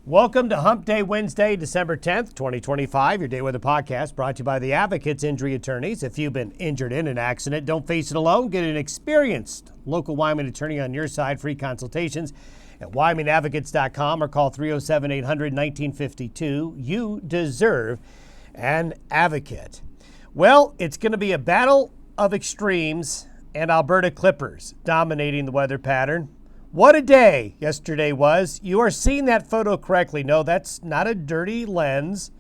Welcome to Hump Day Wednesday, December 10th, 2025. Your Day Weather Podcast brought to you by the Advocates Injury Attorneys. If you've been injured in an accident, don't face it alone. Get an experienced local Wyoming attorney on your side. Free consultations at WyomingAdvocates.com or call 307-800-1952. You deserve an advocate. Well, it's going to be a battle of extremes and Alberta Clippers dominating the weather pattern. What a day yesterday was. You are seeing that photo correctly. No, that's not a dirty lens.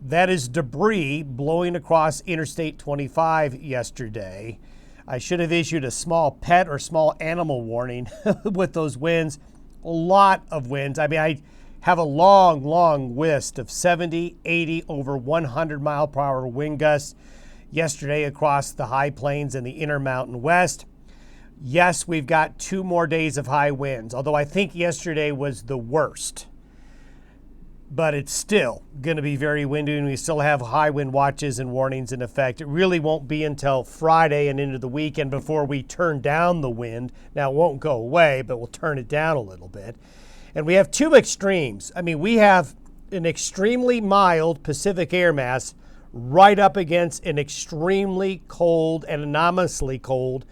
That is debris blowing across Interstate 25 yesterday. I should have issued a small pet or small animal warning with those winds. A lot of winds. I mean, I have a long list of 70, 80, over 100 mile per hour wind gusts yesterday across the high plains and the Intermountain West. Yes, we've got 2 more days of high winds, although I think yesterday was the worst. But it's still going to be very windy, and we still have high wind watches and warnings in effect. It really won't be until Friday and into the weekend before we turn down the wind. Now, it won't go away, but we'll turn it down a little bit. And we have 2 extremes. I mean, we have an extremely mild Pacific air mass right up against an extremely cold and anomalously cold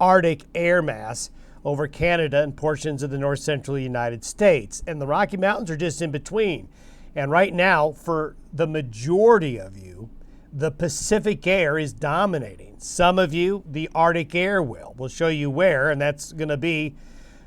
Arctic air mass over Canada and portions of the north central United States. And the Rocky Mountains are just in between. And right now, for the majority of you, the Pacific air is dominating. Some of you, the Arctic air will. We'll show you where, and that's going to be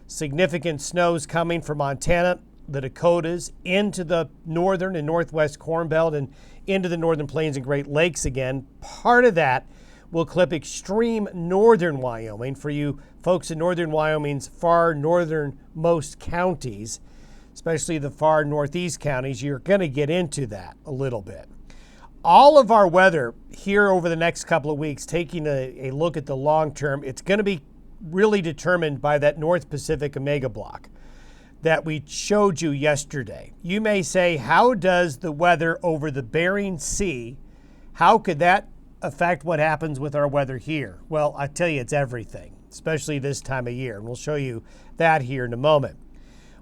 significant snows coming from Montana, the Dakotas, into the northern and northwest Corn Belt, and into the northern plains and Great Lakes again. Part of that will clip extreme northern Wyoming for you folks in northern Wyoming's far northernmost counties, especially the far northeast counties. You're going to get into that a little bit. All of our weather here over the next couple of weeks, taking a look at the long term, it's going to be really determined by that North Pacific Omega block that we showed you yesterday. You may say, how does the weather over the Bering Sea, how could that affect what happens with our weather here? Well, I tell you, it's everything, especially this time of year. And we'll show you that here in a moment.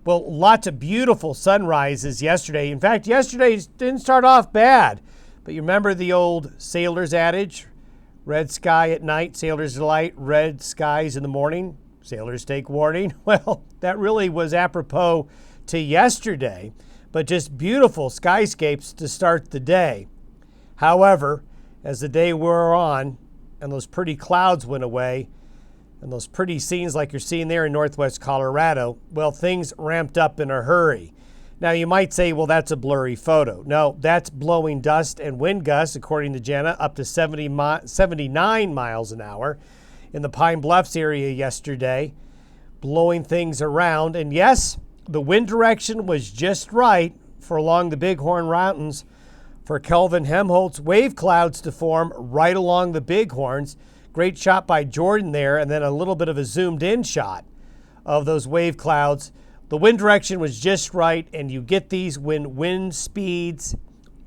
Well, lots of beautiful sunrises yesterday. In fact, yesterday didn't start off bad. But you remember the old sailor's adage, red sky at night, sailor's delight, red skies in the morning, sailors take warning. Well, that really was apropos to yesterday, but just beautiful skyscapes to start the day. However, as the day wore on and those pretty clouds went away and those pretty scenes like you're seeing there in northwest Colorado, well, things ramped up in a hurry. Now, you might say, well, that's a blurry photo. No, that's blowing dust and wind gusts, according to Jenna, up to 79 miles an hour in the Pine Bluffs area yesterday, blowing things around. And yes, the wind direction was just right for along the Bighorn Mountains for Kelvin Helmholtz wave clouds to form right along the Bighorns. Great shot by Jordan there, and then a little bit of a zoomed in shot of those wave clouds. The wind direction was just right, and you get these when wind speeds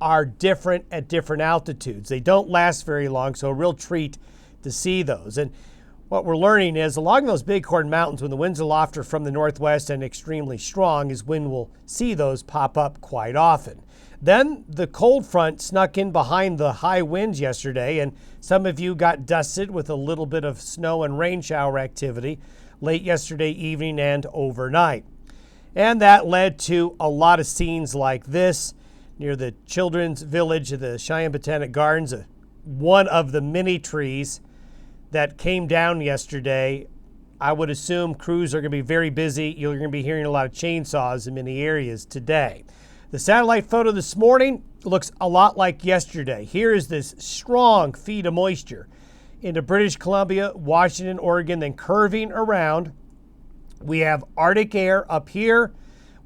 are different at different altitudes. They don't last very long, so a real treat to see those. And what we're learning is along those Bighorn Mountains, when the winds are lofter from the northwest and extremely strong, is when we'll see those pop up quite often. Then the cold front snuck in behind the high winds yesterday, and some of you got dusted with a little bit of snow and rain shower activity late yesterday evening and overnight. And that led to a lot of scenes like this near the Children's Village of the Cheyenne Botanic Gardens, one of the many trees that came down yesterday. I would assume crews are going to be very busy. You're going to be hearing a lot of chainsaws in many areas today. The satellite photo this morning looks a lot like yesterday. Here is this strong feed of moisture into British Columbia, Washington, Oregon, then curving around. We have Arctic air up here.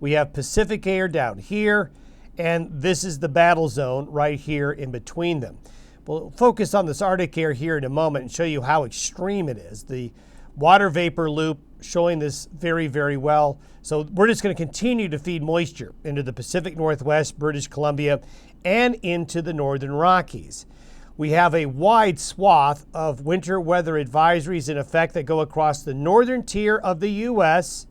We have Pacific air down here. And this is the battle zone right here in between them. We'll focus on this Arctic air here in a moment and show you how extreme it is. The water vapor loop showing this very, very well. So we're just going to continue to feed moisture into the Pacific Northwest, British Columbia, and into the Northern Rockies. We have a wide swath of winter weather advisories in effect that go across the northern tier of the U.S.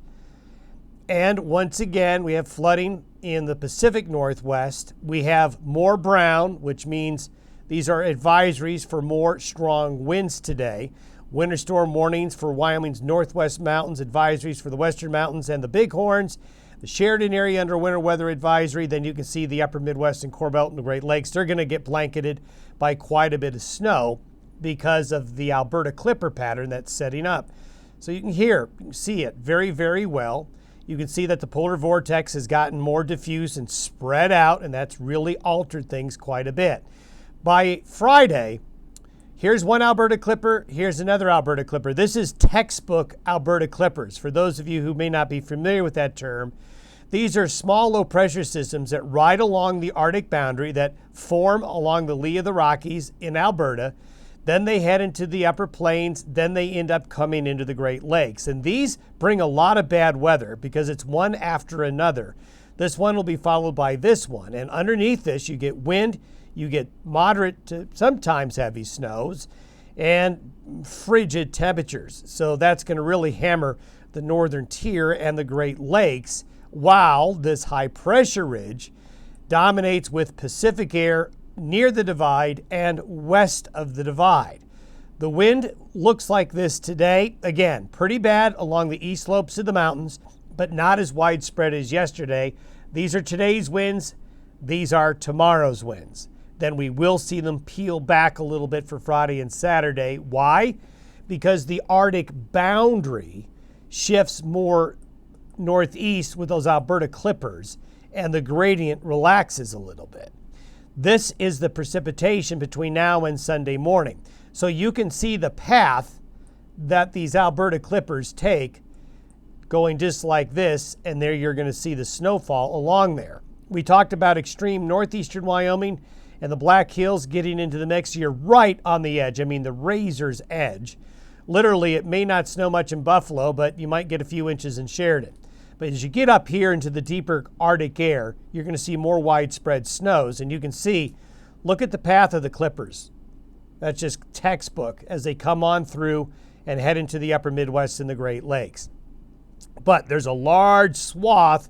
And once again, we have flooding in the Pacific Northwest. We have more brown, which means these are advisories for more strong winds today. Winter storm warnings for Wyoming's Northwest Mountains, advisories for the Western Mountains and the Bighorns. The Sheridan area under winter weather advisory. Then you can see the upper Midwest and Core Belt and the Great Lakes. They're going to get blanketed by quite a bit of snow because of the Alberta Clipper pattern that's setting up. So you can see it very, very well. You can see that the polar vortex has gotten more diffuse and spread out, and that's really altered things quite a bit. By Friday, here's one Alberta Clipper, here's another Alberta Clipper. This is textbook Alberta Clippers. For those of you who may not be familiar with that term, these are small low pressure systems that ride along the Arctic boundary that form along the lee of the Rockies in Alberta. Then they head into the upper plains, then they end up coming into the Great Lakes. And these bring a lot of bad weather because it's one after another. This one will be followed by this one. And underneath this, you get wind, you get moderate to sometimes heavy snows, and frigid temperatures. So that's going to really hammer the northern tier and the Great Lakes, while this high pressure ridge dominates with Pacific air near the divide and west of the divide. The wind looks like this today. Again, pretty bad along the east slopes of the mountains, but not as widespread as yesterday. These are today's winds. These are tomorrow's winds. Then we will see them peel back a little bit for Friday and Saturday. Why? Because the Arctic boundary shifts more northeast with those Alberta Clippers, and the gradient relaxes a little bit. This is the precipitation between now and Sunday morning. So you can see the path that these Alberta Clippers take going just like this, and there you're going to see the snowfall along there. We talked about extreme northeastern Wyoming and the Black Hills getting into the mix. You're right on the edge. I mean, the razor's edge. Literally, it may not snow much in Buffalo, but you might get a few inches in Sheridan. But as you get up here into the deeper Arctic air, you're going to see more widespread snows. And you can see, look at the path of the Clippers. That's just textbook as they come on through and head into the upper Midwest and the Great Lakes. But there's a large swath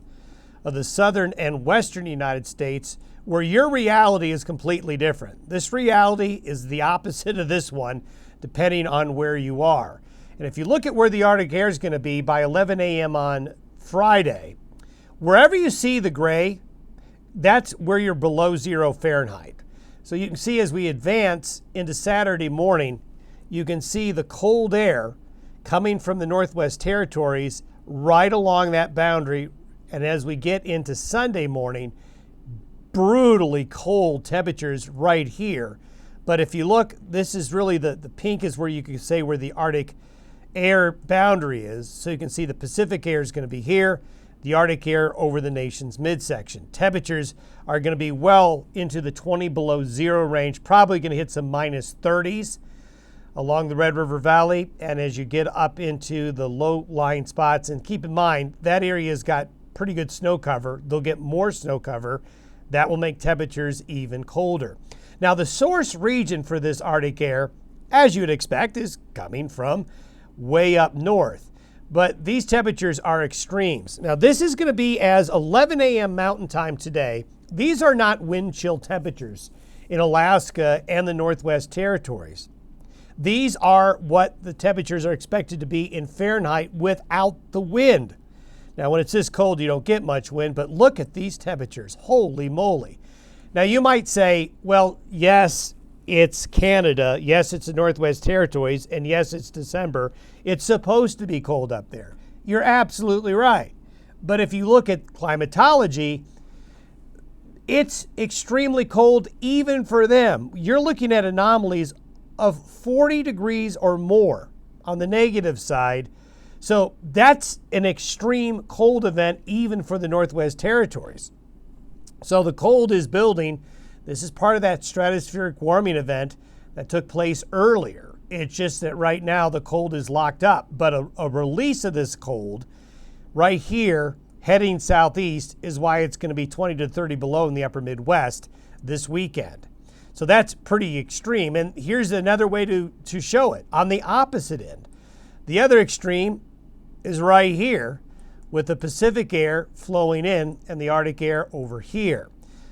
of the southern and western United States where your reality is completely different. This reality is the opposite of this one, depending on where you are. And if you look at where the Arctic air is going to be by 11 a.m. on Friday, wherever you see the gray, that's where you're below 0 Fahrenheit. So you can see as we advance into Saturday morning, you can see the cold air coming from the Northwest Territories right along that boundary. And as we get into Sunday morning, brutally cold temperatures right here. But if you look, this is really the pink is where you can say where the Arctic air boundary is. So you can see the Pacific air is going to be here, the Arctic air over the nation's midsection. Temperatures are going to be well into the 20 below zero range, probably going to hit some minus 30s along the Red River Valley. And as you get up into the low-lying spots, and keep in mind, that area's got pretty good snow cover. They'll get more snow cover. That will make temperatures even colder. Now, the source region for this Arctic air, as you would expect, is coming from way up north. But these temperatures are extremes. Now, this is going to be as 11 a.m. Mountain Time today. These are not wind chill temperatures in Alaska and the Northwest Territories. These are what the temperatures are expected to be in Fahrenheit without the wind. Now, when it's this cold, you don't get much wind, but look at these temperatures. Holy moly. Now, you might say, well, yes, it's Canada. Yes, it's the Northwest Territories. And yes, it's December. It's supposed to be cold up there. You're absolutely right. But if you look at climatology, it's extremely cold even for them. You're looking at anomalies of 40 degrees or more on the negative side. So that's an extreme cold event even for the Northwest Territories. So the cold is building. This is part of that stratospheric warming event that took place earlier. It's just that right now the cold is locked up. But a release of this cold right here heading southeast is why it's going to be 20 to 30 below in the upper Midwest this weekend. So that's pretty extreme. And here's another way to show it. On the opposite end, the other extreme is right here with the Pacific air flowing in and the Arctic air over here.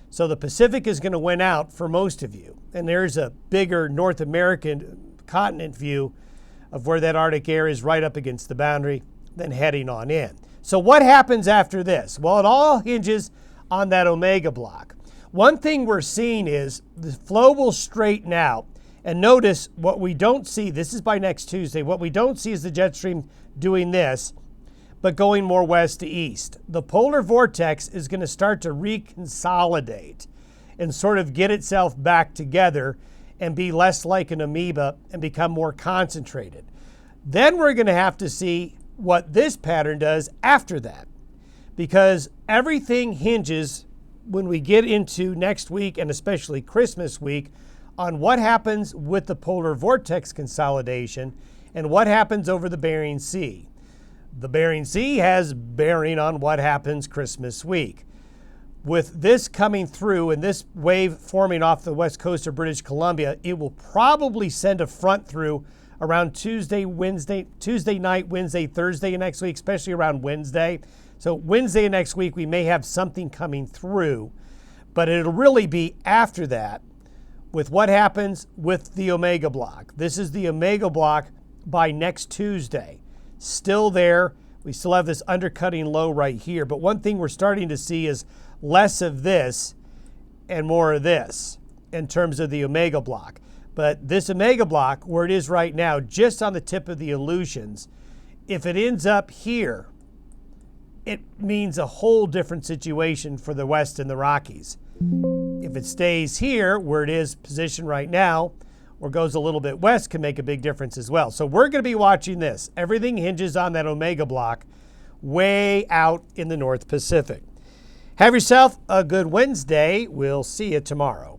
So the Pacific is going to win out for most of you. And there's a bigger North American continent view of where that Arctic air is right up against the boundary, then heading on in. So what happens after this? Well, it all hinges on that omega block. One thing we're seeing is the flow will straighten out. And notice what we don't see, this is by next Tuesday, what we don't see is the jet stream doing this, but going more west to east. The polar vortex is going to start to reconsolidate and sort of get itself back together and be less like an amoeba and become more concentrated. Then we're going to have to see what this pattern does after that, because everything hinges when we get into next week and especially Christmas week on what happens with the polar vortex consolidation and what happens over the Bering Sea. The Bering Sea has bearing on what happens Christmas week. With this coming through and this wave forming off the west coast of British Columbia, it will probably send a front through around Tuesday night, Wednesday, Thursday next week, especially around Wednesday. So Wednesday next week, we may have something coming through, but it'll really be after that with what happens with the omega block. This is the omega block by next Tuesday. Still there. We still have this undercutting low right here. But one thing we're starting to see is less of this and more of this in terms of the omega block. But this omega block, where it is right now, just on the tip of the Aleutians, if it ends up here, it means a whole different situation for the West and the Rockies. If it stays here, where it is positioned right now, or goes a little bit west, can make a big difference as well. So we're going to be watching this. Everything hinges on that omega block way out in the North Pacific. Have yourself a good Wednesday. We'll see you tomorrow.